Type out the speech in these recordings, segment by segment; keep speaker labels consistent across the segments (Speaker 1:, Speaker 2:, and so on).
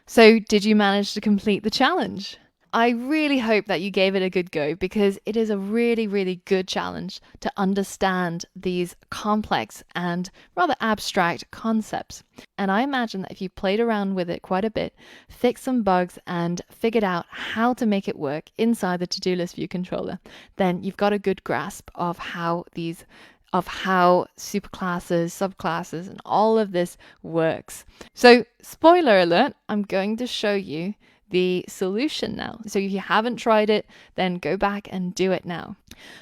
Speaker 1: So, did you manage to complete the challenge? I really hope that you gave it a good go because it is a really, really good challenge to understand these complex and rather abstract concepts. And I imagine that if you played around with it quite a bit, fixed some bugs, and figured out how to make it work inside the to-do list view controller, then you've got a good grasp of how superclasses, subclasses, and all of this works. So, spoiler alert, I'm going to show you the solution now. So if you haven't tried it, then go back and do it now.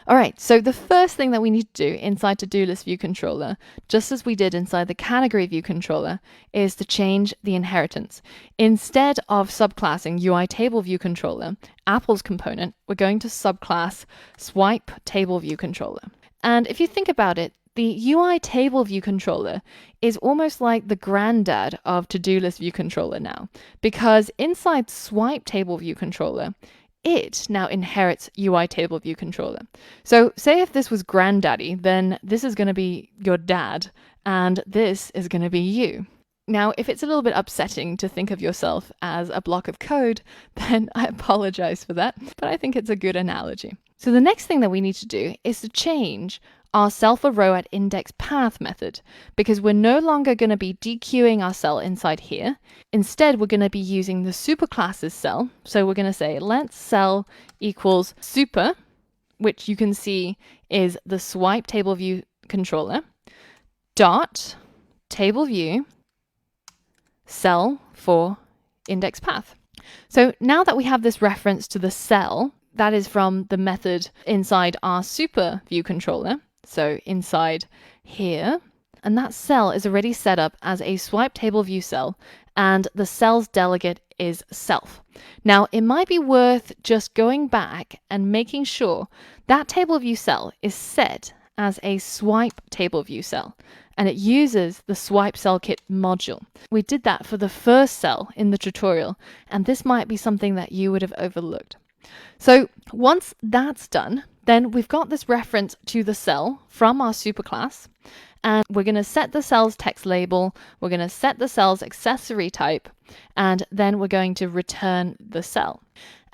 Speaker 1: All right, so the first thing that we need to do inside to-do list view controller, just as we did inside the category view controller, is to change the inheritance. Instead of subclassing UI table view controller, Apple's component, we're going to subclass swipe table view controller. And if you think about it, the UI table view controller is almost like the granddad of to-do list view controller now, because inside swipe table view controller, it now inherits UI table view controller. So say if this was granddaddy, then this is going to be your dad, and this is going to be you. Now, if it's a little bit upsetting to think of yourself as a block of code, then I apologize for that, but I think it's a good analogy. So the next thing that we need to do is to change our self_arrow_at_index_path method, because we're no longer going to be dequeuing our cell inside here. Instead, we're going to be using the superclasses cell. So we're going to say let cell equals super, which you can see is the swipe table view controller, dot table view cell for index path. So now that we have this reference to the cell, that is from the method inside our super view controller, so inside here, and that cell is already set up as a swipe table view cell, and the cell's delegate is self. Now, it might be worth just going back and making sure that table view cell is set as a swipe table view cell, and it uses the swipe cell kit module. We did that for the first cell in the tutorial, and this might be something that you would have overlooked. So once that's done, then we've got this reference to the cell from our superclass, and we're going to set the cell's text label, we're going to set the cell's accessory type, and then we're going to return the cell.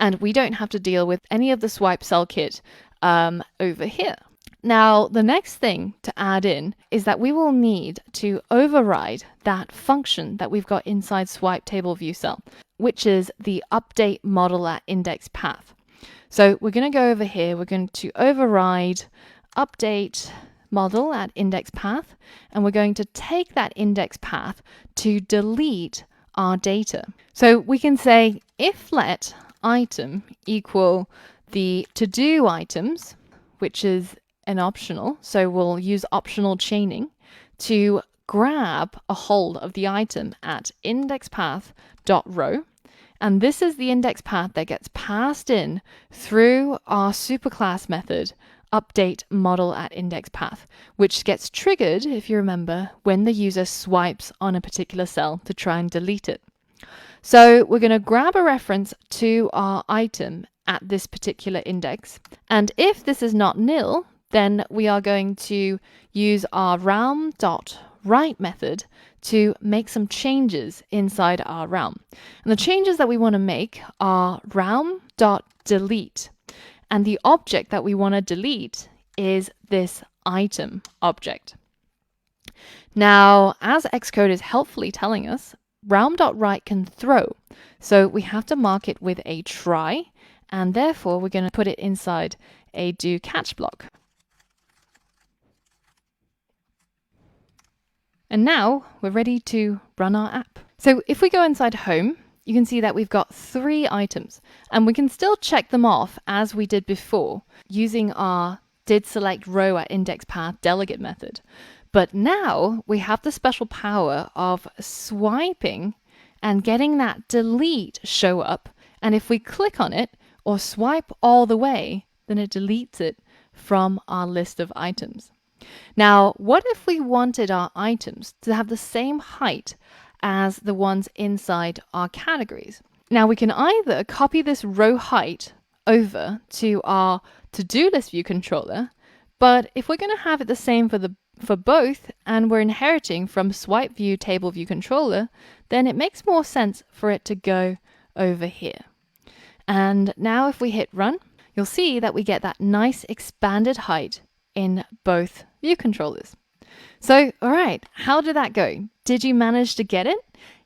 Speaker 1: And we don't have to deal with any of the swipe cell kit over here. Now, the next thing to add in is that we will need to override that function that we've got inside swipe table view cell, which is the update model at index path. So we're going to go over here, we're going to override update model at index path, and we're going to take that index path to delete our data. So we can say if let item equal the to-do items, which is an optional, so we'll use optional chaining to grab a hold of the item at indexPath.row. And this is the index path that gets passed in through our superclass method, update model at index path, which gets triggered, if you remember, when the user swipes on a particular cell to try and delete it. So we're going to grab a reference to our item at this particular index. And if this is not nil, then we are going to use our realm.write method to make some changes inside our realm. And the changes that we want to make are realm.delete. And the object that we want to delete is this item object. Now, as Xcode is helpfully telling us, realm.write can throw. So we have to mark it with a try, and therefore we're going to put it inside a do catch block. And now we're ready to run our app. So if we go inside home, you can see that we've got 3 items, and we can still check them off as we did before using our didSelectRow at index path delegate method. But now we have the special power of swiping and getting that delete show up. And if we click on it or swipe all the way, then it deletes it from our list of items. Now, what if we wanted our items to have the same height as the ones inside our categories? Now, we can either copy this row height over to our to-do list view controller, but if we're going to have it the same for the for both and we're inheriting from SwipeTableViewController, then it makes more sense for it to go over here. And now if we hit run, you'll see that we get that nice expanded height in both view controllers. So, all right, how did that go? Did you manage to get it?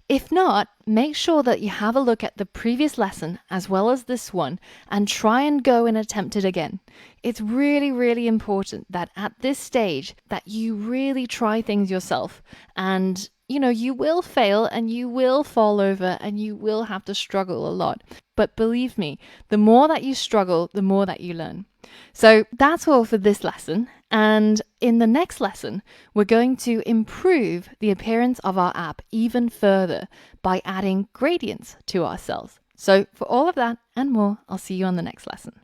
Speaker 1: If not, make sure that you have a look at the previous lesson as well as this one and try and go and attempt it again. It's really, really important that at this stage that you really try things yourself, and you will fail and you will fall over and you will have to struggle a lot. But believe me, the more that you struggle, the more that you learn. So that's all for this lesson. And in the next lesson, we're going to improve the appearance of our app even further by adding gradients to our cells. So for all of that and more, I'll see you on the next lesson.